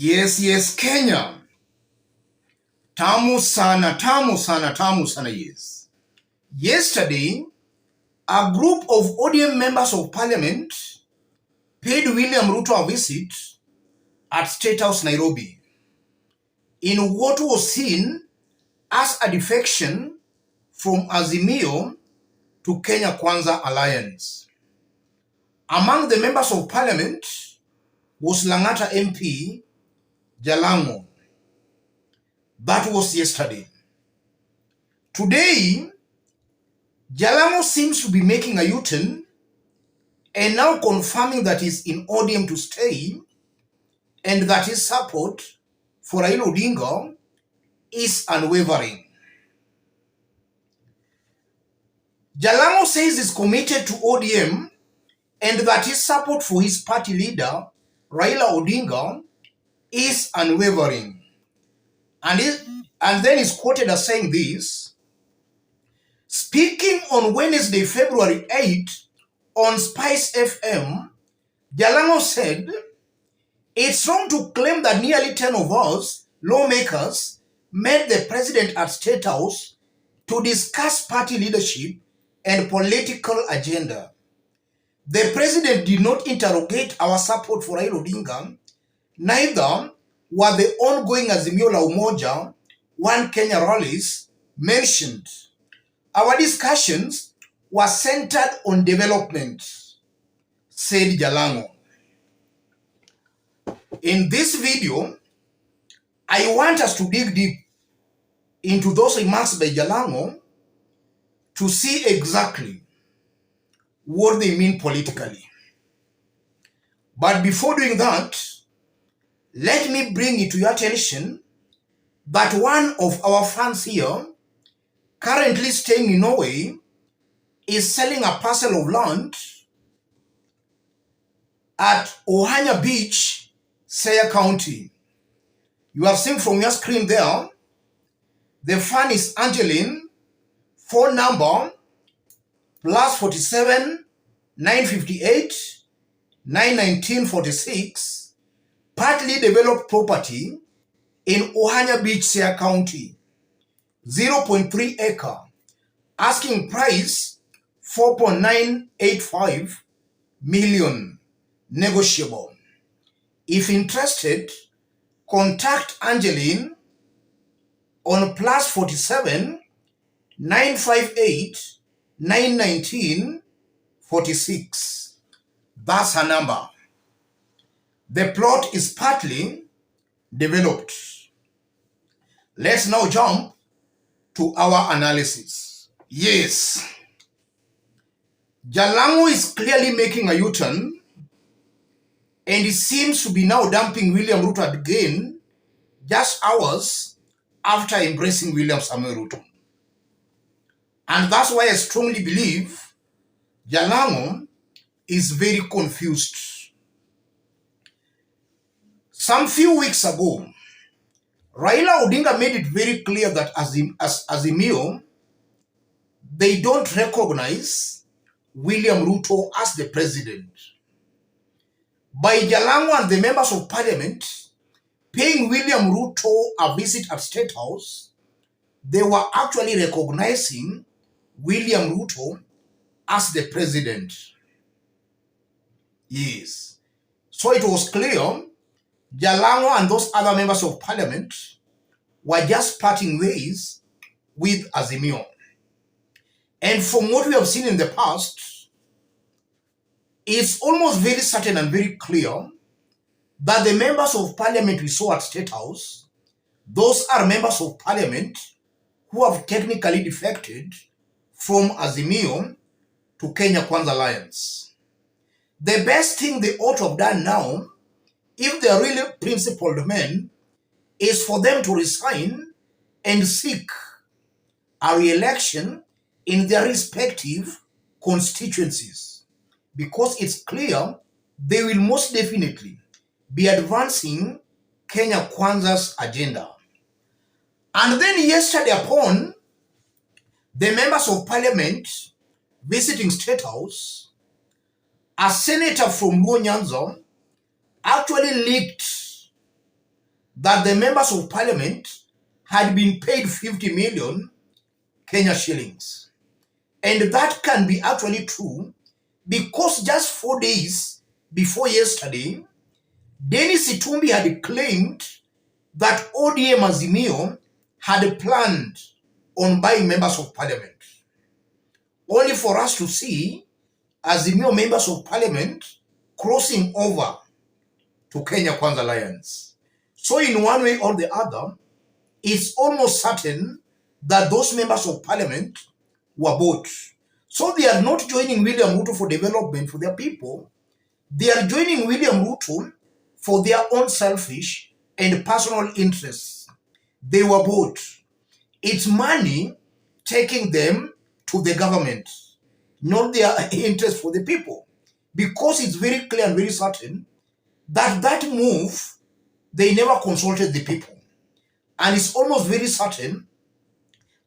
Yes, Kenya. Tamu sana, tamu sana, tamu sana, yes. Yesterday, a group of ODM members of parliament paid William Ruto a visit at State House, Nairobi, in what was seen as a defection from Azimio to Kenya Kwanza alliance. Among the members of parliament was Lang'ata MP Jalang'o. That was yesterday. Today, Jalang'o seems to be making a U-turn and now confirming that he's in ODM to stay and that his support for Raila Odinga is unwavering. Jalang'o says he's committed to ODM and that his support for his party leader, Raila Odinga, is unwavering. And then he's quoted as saying this, speaking on Wednesday, February 8, on Spice FM, Jalang'o said, "It's wrong to claim that nearly 10 of us, lawmakers, met the president at State House to discuss party leadership and political agenda. The president did not interrogate our support for Raila Odinga, neither were the ongoing Azimio la Umoja, One Kenya rallies mentioned. Our discussions were centered on development," said Jalang'o. In this video, I want us to dig deep into those remarks by Jalang'o to see exactly what they mean politically. But before doing that, let me bring it to your attention that one of our fans here, currently staying in Norway, is selling a parcel of land at Ohanya Beach, Saya County. You have seen from your screen there, the fan is Angeline, phone number +47 958 919 46, partly developed property in Ohanya Beach, Saya County, 0.3 acre, asking price 4.985 million, negotiable. If interested, contact Angeline on +47 958 919 46. That's her number. The plot is partly developed. Let's now jump to our analysis. Yes, Jalang'o is clearly making a U-turn, and he seems to be now dumping William Ruto again just hours after embracing William Samuel Ruto. And that's why I strongly believe Jalang'o is very confused. Some few weeks ago, Raila Odinga made it very clear that as Azimio, they don't recognize William Ruto as the president. By Jalang'o and the members of parliament paying William Ruto a visit at State House, they were actually recognizing William Ruto as the president. Yes. So it was clear Jalang'o and those other members of parliament were just parting ways with Azimio. And from what we have seen in the past, it's almost very certain and very clear that the members of parliament we saw at State House, those are members of parliament who have technically defected from Azimio to Kenya Kwanza alliance. The best thing they ought to have done now, if they are really principled men, is for them to resign and seek a re-election in their respective constituencies, because it's clear they will most definitely be advancing Kenya Kwanza's agenda. And then yesterday, upon the members of parliament visiting State House, a senator from Luo Nyanza actually leaked that the members of parliament had been paid 50 million Kenya shillings. And that can be actually true because just 4 days before yesterday, Dennis Itumbi had claimed that ODM Azimio had planned on buying members of parliament, only for us to see Azimio members of parliament crossing over to Kenya Kwanza Alliance. So in one way or the other, it's almost certain that those members of parliament were bought. So they are not joining William Ruto for development for their people. They are joining William Ruto for their own selfish and personal interests. They were bought. It's money taking them to the government, not their interest for the people. Because it's very clear and very certain that that move, they never consulted the people. And it's almost very certain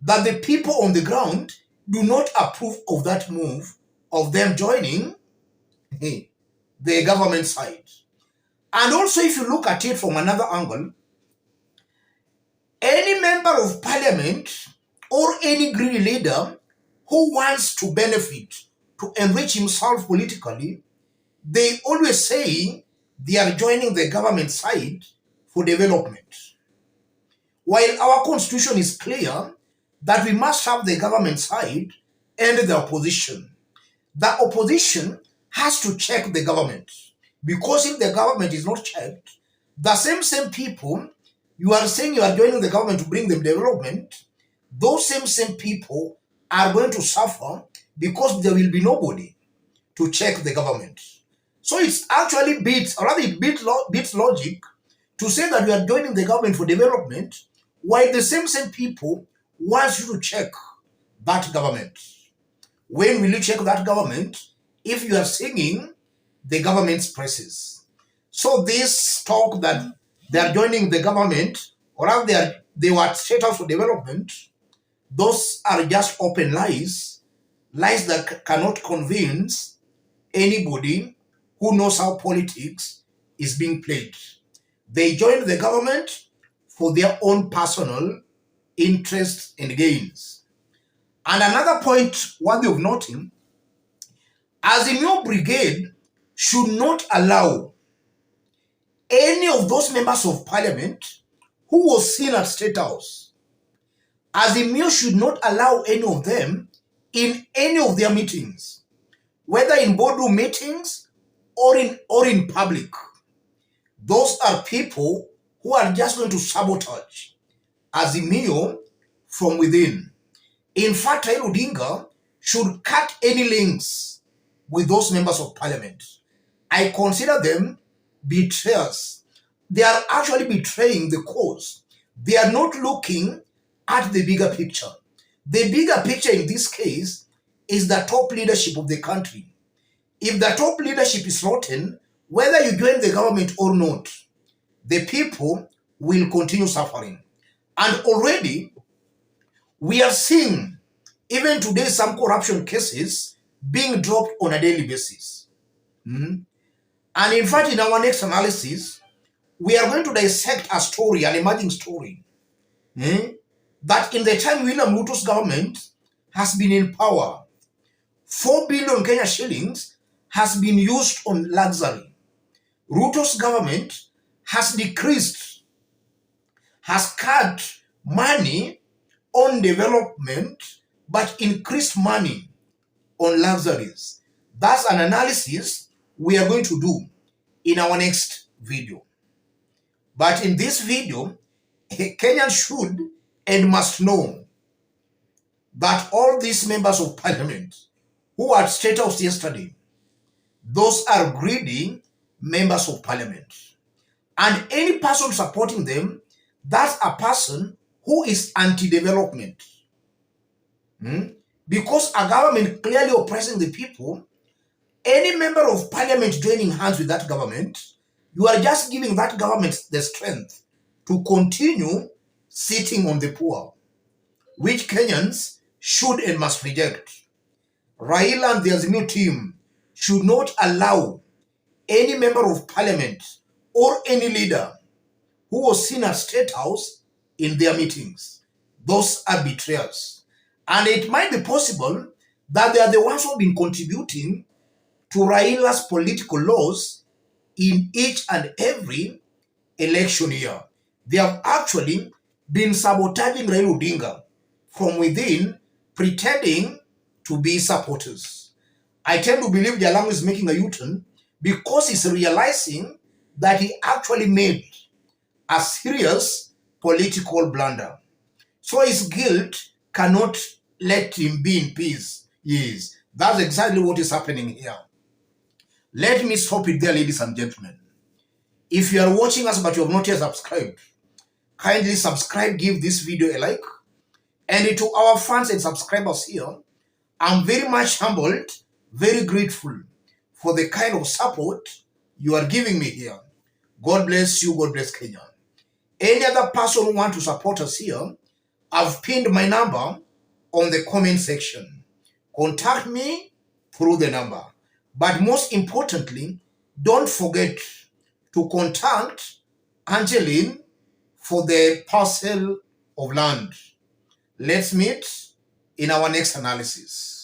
that the people on the ground do not approve of that move of them joining the government side. And also, if you look at it from another angle, any member of parliament or any greedy leader who wants to benefit, to enrich himself politically, they always say they are joining the government side for development. While our constitution is clear that we must have the government side and the opposition. The opposition has to check the government, because if the government is not checked, the same people you are saying you are joining the government to bring them development, those same people are going to suffer because there will be nobody to check the government. So it's actually beats logic to say that we are joining the government for development, while the same people want you to check that government. When will you check that government if you are singing the government's praises? So this talk that they are joining the government, or they were set out for development, those are just open lies that cannot convince anybody who knows how politics is being played. They joined the government for their own personal interests and gains. And another point worthy of noting, Azimio Brigade should not allow any of those members of parliament who was seen at State House. Azimio should not allow any of them in any of their meetings, whether in boardroom meetings or in public. Those are people who are just going to sabotage Azimio from within. In fact, Raila Odinga should cut any links with those members of parliament. I consider them betrayers. They are actually betraying the cause. They are not looking at the bigger picture. The bigger picture in this case is the top leadership of the country. If the top leadership is rotten, whether you join the government or not, the people will continue suffering. And already, we are seeing, even today, some corruption cases being dropped on a daily basis. And in fact, in our next analysis, we are going to dissect a story, an emerging story, that in the time William Ruto's government has been in power, 4 billion Kenya shillings has been used on luxury. Ruto's government has cut money on development, but increased money on luxuries. That's an analysis we are going to do in our next video. But in this video, Kenyans should and must know that all these members of parliament who were at State House yesterday, those are greedy members of parliament. And any person supporting them, that's a person who is anti-development. Because a government clearly oppressing the people, any member of parliament joining hands with that government, you are just giving that government the strength to continue sitting on the poor, which Kenyans should and must reject. Raila and the Azimio team should not allow any member of parliament or any leader who was seen at State House in their meetings. Those are betrayers. And it might be possible that they are the ones who have been contributing to Raila's political loss in each and every election year. They have actually been sabotaging Raila Odinga from within, pretending to be supporters. I tend to believe Jalang'o is making a U-turn because he's realizing that he actually made a serious political blunder. So his guilt cannot let him be in peace. Yes, that's exactly what is happening here. Let me stop it there, ladies and gentlemen. If you are watching us but you have not yet subscribed, kindly subscribe, give this video a like. And to our fans and subscribers here, I'm very much humbled, very grateful for the kind of support you are giving me here. God bless you, God bless Kenya. Any other person who wants to support us here, I've pinned my number on the comment section. Contact me through the number. But most importantly, don't forget to contact Angeline for the parcel of land. Let's meet in our next analysis.